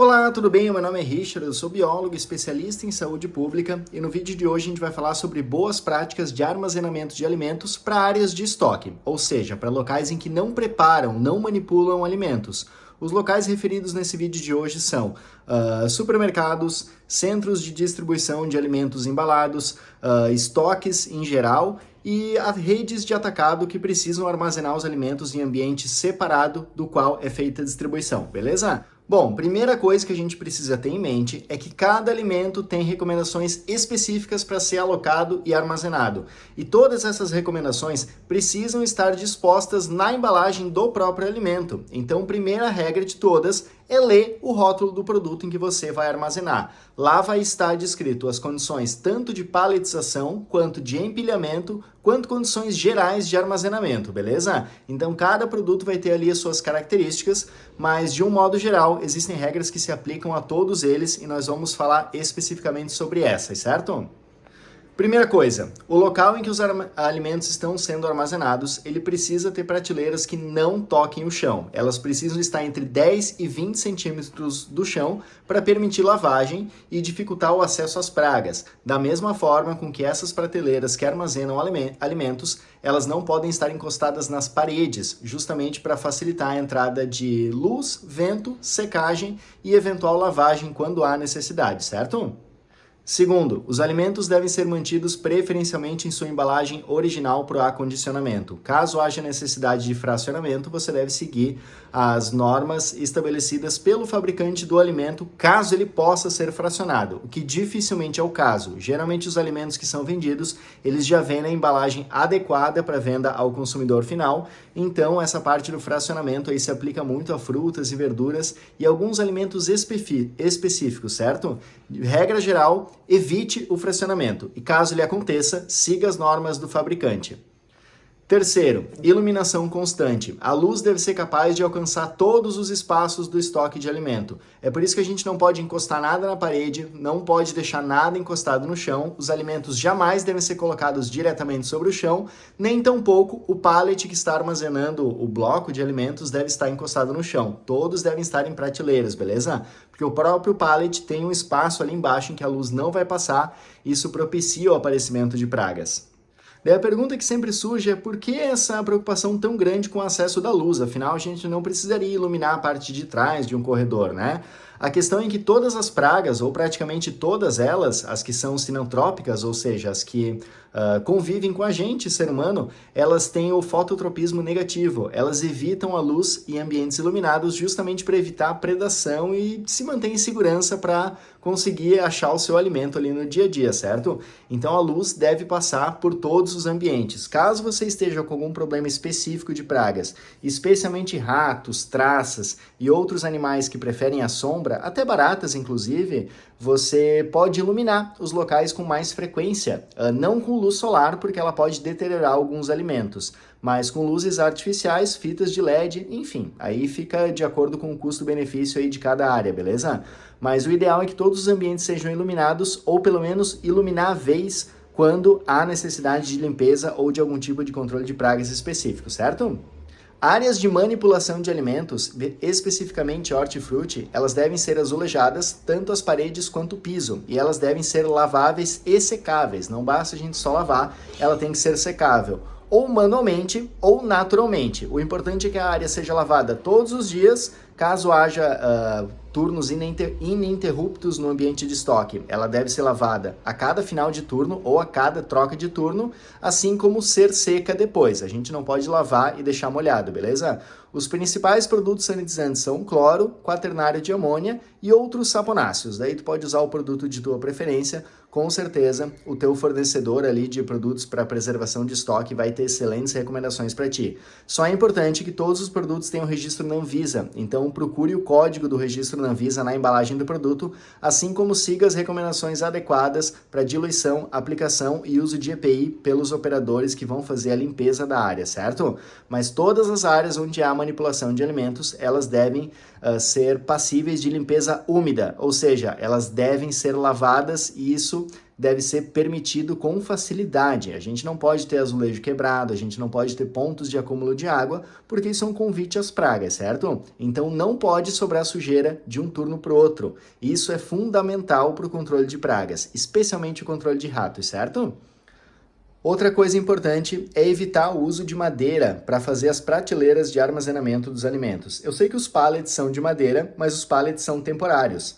Olá, tudo bem? Meu nome é Richard, eu sou biólogo especialista em saúde pública e no vídeo de hoje a gente vai falar sobre boas práticas de armazenamento de alimentos para áreas de estoque, ou seja, para locais em que não preparam, não manipulam alimentos. Os locais referidos nesse vídeo de hoje são supermercados, centros de distribuição de alimentos embalados, estoques em geral e redes de atacado que precisam armazenar os alimentos em ambiente separado do qual é feita a distribuição, beleza? Bom, primeira coisa que a gente precisa ter em mente é que cada alimento tem recomendações específicas para ser alocado e armazenado. E todas essas recomendações precisam estar dispostas na embalagem do próprio alimento. Então, primeira regra de todas é ler o rótulo do produto em que você vai armazenar. Lá vai estar descrito as condições tanto de paletização, quanto de empilhamento, quanto condições gerais de armazenamento, beleza? Então, cada produto vai ter ali as suas características, mas de um modo geral, existem regras que se aplicam a todos eles e nós vamos falar especificamente sobre essas, certo? Primeira coisa, o local em que os alimentos estão sendo armazenados, ele precisa ter prateleiras que não toquem o chão. Elas precisam estar entre 10 e 20 centímetros do chão para permitir lavagem e dificultar o acesso às pragas. Da mesma forma com que essas prateleiras que armazenam alimentos, elas não podem estar encostadas nas paredes, justamente para facilitar a entrada de luz, vento, secagem e eventual lavagem quando há necessidade, certo? Segundo, os alimentos devem ser mantidos preferencialmente em sua embalagem original para o acondicionamento. Caso haja necessidade de fracionamento, você deve seguir as normas estabelecidas pelo fabricante do alimento, caso ele possa ser fracionado, o que dificilmente é o caso. Geralmente os alimentos que são vendidos, eles já vêm na embalagem adequada para venda ao consumidor final, então essa parte do fracionamento aí se aplica muito a frutas e verduras e alguns alimentos específicos, certo? Regra geral, evite o fracionamento e caso ele aconteça, siga as normas do fabricante. Terceiro, iluminação constante. A luz deve ser capaz de alcançar todos os espaços do estoque de alimento. É por isso que a gente não pode encostar nada na parede, não pode deixar nada encostado no chão, os alimentos jamais devem ser colocados diretamente sobre o chão, nem tampouco o pallet que está armazenando o bloco de alimentos deve estar encostado no chão. Todos devem estar em prateleiras, beleza? Porque o próprio pallet tem um espaço ali embaixo em que a luz não vai passar, isso propicia o aparecimento de pragas. Daí a pergunta que sempre surge é por que essa preocupação tão grande com o acesso da luz? Afinal, a gente não precisaria iluminar a parte de trás de um corredor, né? A questão é que todas as pragas, ou praticamente todas elas, as que são sinantrópicas, ou seja, as que convivem com a gente, ser humano, elas têm o fototropismo negativo. Elas evitam a luz em ambientes iluminados justamente para evitar a predação e se manter em segurança para conseguir achar o seu alimento ali no dia a dia, certo? Então a luz deve passar por todos os ambientes. Caso você esteja com algum problema específico de pragas, especialmente ratos, traças e outros animais que preferem a sombra, até baratas inclusive, você pode iluminar os locais com mais frequência, não com luz solar, porque ela pode deteriorar alguns alimentos, mas com luzes artificiais, fitas de LED, enfim, aí fica de acordo com o custo-benefício aí de cada área, beleza? Mas o ideal é que todos os ambientes sejam iluminados, ou pelo menos ilumináveis, quando há necessidade de limpeza ou de algum tipo de controle de pragas específico, certo? Áreas de manipulação de alimentos, especificamente hortifruti, elas devem ser azulejadas, tanto as paredes quanto o piso, e elas devem ser laváveis e secáveis. Não basta a gente só lavar, ela tem que ser secável, ou manualmente ou naturalmente. O importante é que a área seja lavada todos os dias, caso haja turnos ininterruptos no ambiente de estoque. Ela deve ser lavada a cada final de turno ou a cada troca de turno, assim como ser seca depois. A gente não pode lavar e deixar molhado, beleza? Os principais produtos sanitizantes são cloro, quaternário de amônia e outros saponáceos. Daí tu pode usar o produto de tua preferência. Com certeza, o teu fornecedor ali de produtos para preservação de estoque vai ter excelentes recomendações para ti. Só é importante que todos os produtos tenham registro na Anvisa, então procure o código do registro na Anvisa na embalagem do produto, assim como siga as recomendações adequadas para diluição, aplicação e uso de EPI pelos operadores que vão fazer a limpeza da área, certo? Mas todas as áreas onde há manipulação de alimentos, elas devem ser passíveis de limpeza úmida, ou seja, elas devem ser lavadas e isso deve ser permitido com facilidade. A gente não pode ter azulejo quebrado, a gente não pode ter pontos de acúmulo de água, porque isso é um convite às pragas, certo? Então não pode sobrar sujeira de um turno para o outro. Isso é fundamental para o controle de pragas, especialmente o controle de ratos, certo? Outra coisa importante é evitar o uso de madeira para fazer as prateleiras de armazenamento dos alimentos. Eu sei que os pallets são de madeira, mas os pallets são temporários.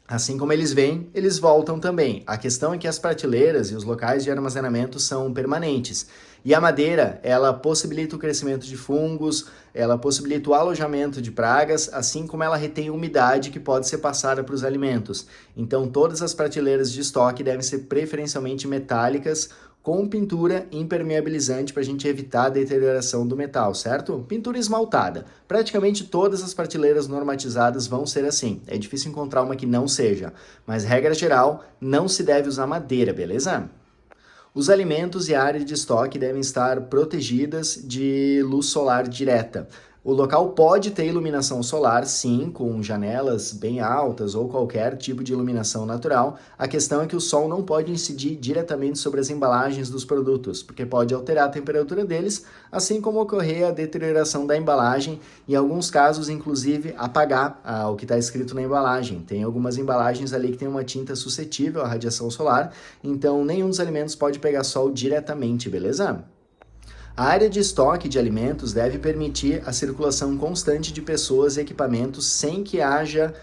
Assim como eles vêm, eles voltam também. A questão é que as prateleiras e os locais de armazenamento são permanentes. E a madeira, ela possibilita o crescimento de fungos, ela possibilita o alojamento de pragas, assim como ela retém umidade que pode ser passada para os alimentos. Então, todas as prateleiras de estoque devem ser preferencialmente metálicas, com pintura impermeabilizante para a gente evitar a deterioração do metal, certo? Pintura esmaltada. Praticamente todas as prateleiras normatizadas vão ser assim. É difícil encontrar uma que não seja, mas regra geral, não se deve usar madeira, beleza? Os alimentos e a área de estoque devem estar protegidas de luz solar direta. O local pode ter iluminação solar, sim, com janelas bem altas ou qualquer tipo de iluminação natural. A questão é que o sol não pode incidir diretamente sobre as embalagens dos produtos, porque pode alterar a temperatura deles, assim como ocorrer a deterioração da embalagem, em alguns casos, inclusive, apagar o que está escrito na embalagem. Tem algumas embalagens ali que tem uma tinta suscetível à radiação solar, então nenhum dos alimentos pode pegar sol diretamente, beleza? A área de estoque de alimentos deve permitir a circulação constante de pessoas e equipamentos sem que haja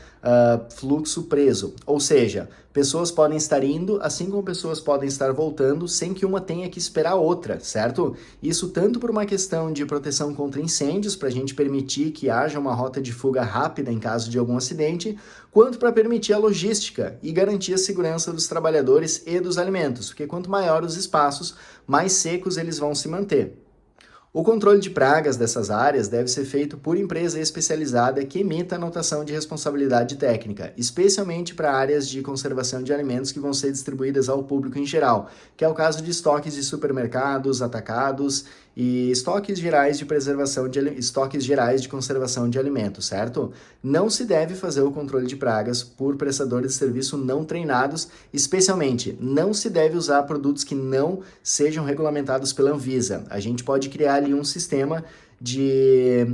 fluxo preso. Ou seja, pessoas podem estar indo, assim como pessoas podem estar voltando, sem que uma tenha que esperar a outra, certo? Isso tanto por uma questão de proteção contra incêndios, para a gente permitir que haja uma rota de fuga rápida em caso de algum acidente, quanto para permitir a logística e garantir a segurança dos trabalhadores e dos alimentos, porque quanto maior os espaços, mais secos eles vão se manter. O controle de pragas dessas áreas deve ser feito por empresa especializada que emita anotação de responsabilidade técnica, especialmente para áreas de conservação de alimentos que vão ser distribuídas ao público em geral, que é o caso de estoques de supermercados, atacados e estoques gerais de conservação de alimentos, certo? Não se deve fazer o controle de pragas por prestadores de serviço não treinados, especialmente não se deve usar produtos que não sejam regulamentados pela Anvisa. A gente pode criar ali um sistema de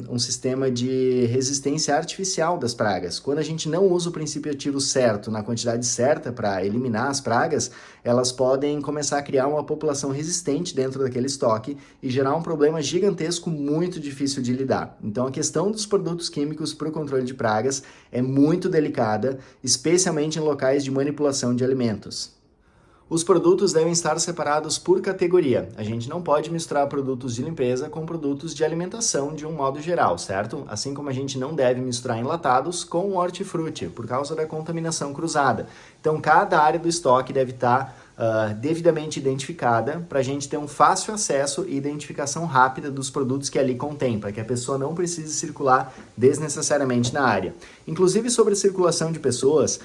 resistência artificial das pragas. Quando a gente não usa o princípio ativo certo, na quantidade certa para eliminar as pragas, elas podem começar a criar uma população resistente dentro daquele estoque e gerar um problema gigantesco muito difícil de lidar. Então a questão dos produtos químicos para o controle de pragas é muito delicada, especialmente em locais de manipulação de alimentos. Os produtos devem estar separados por categoria. A gente não pode misturar produtos de limpeza com produtos de alimentação de um modo geral, certo? Assim como a gente não deve misturar enlatados com hortifruti, por causa da contaminação cruzada. Então, cada área do estoque deve estar devidamente identificada para a gente ter um fácil acesso e identificação rápida dos produtos que ali contém, para que a pessoa não precise circular desnecessariamente na área. Inclusive sobre a circulação de pessoas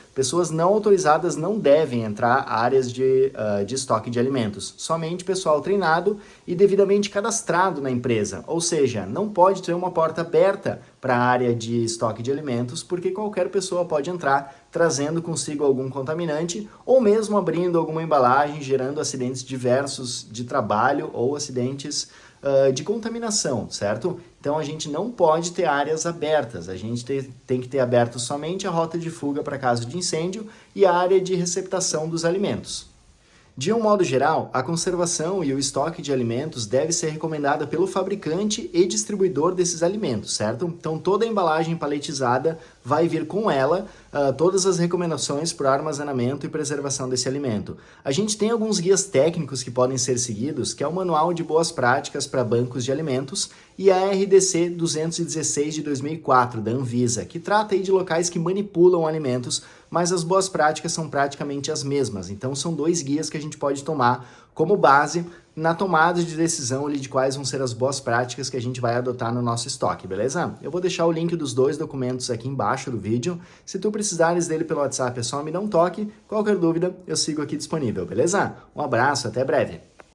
não autorizadas não devem entrar áreas de estoque de alimentos, somente pessoal treinado e devidamente cadastrado na empresa, ou seja, não pode ter uma porta aberta para a área de estoque de alimentos, porque qualquer pessoa pode entrar trazendo consigo algum contaminante ou mesmo abrindo alguma embalagem, gerando acidentes diversos de trabalho ou acidentes de contaminação, certo? Então a gente não pode ter áreas abertas, a gente tem que ter aberto somente a rota de fuga para caso de incêndio e a área de receptação dos alimentos. De um modo geral, a conservação e o estoque de alimentos deve ser recomendada pelo fabricante e distribuidor desses alimentos, certo? Então toda a embalagem paletizada vai vir com ela todas as recomendações para armazenamento e preservação desse alimento. A gente tem alguns guias técnicos que podem ser seguidos, que é o Manual de Boas Práticas para Bancos de Alimentos e a RDC 216 de 2004 da Anvisa, que trata aí de locais que manipulam alimentos, mas as boas práticas são praticamente as mesmas. Então são dois guias que a gente pode tomar como base na tomada de decisão ali de quais vão ser as boas práticas que a gente vai adotar no nosso estoque, beleza? Eu vou deixar o link dos dois documentos aqui embaixo do vídeo. Se tu precisares dele pelo WhatsApp, é só me dar um toque. Qualquer dúvida, eu sigo aqui disponível, beleza? Um abraço, até breve!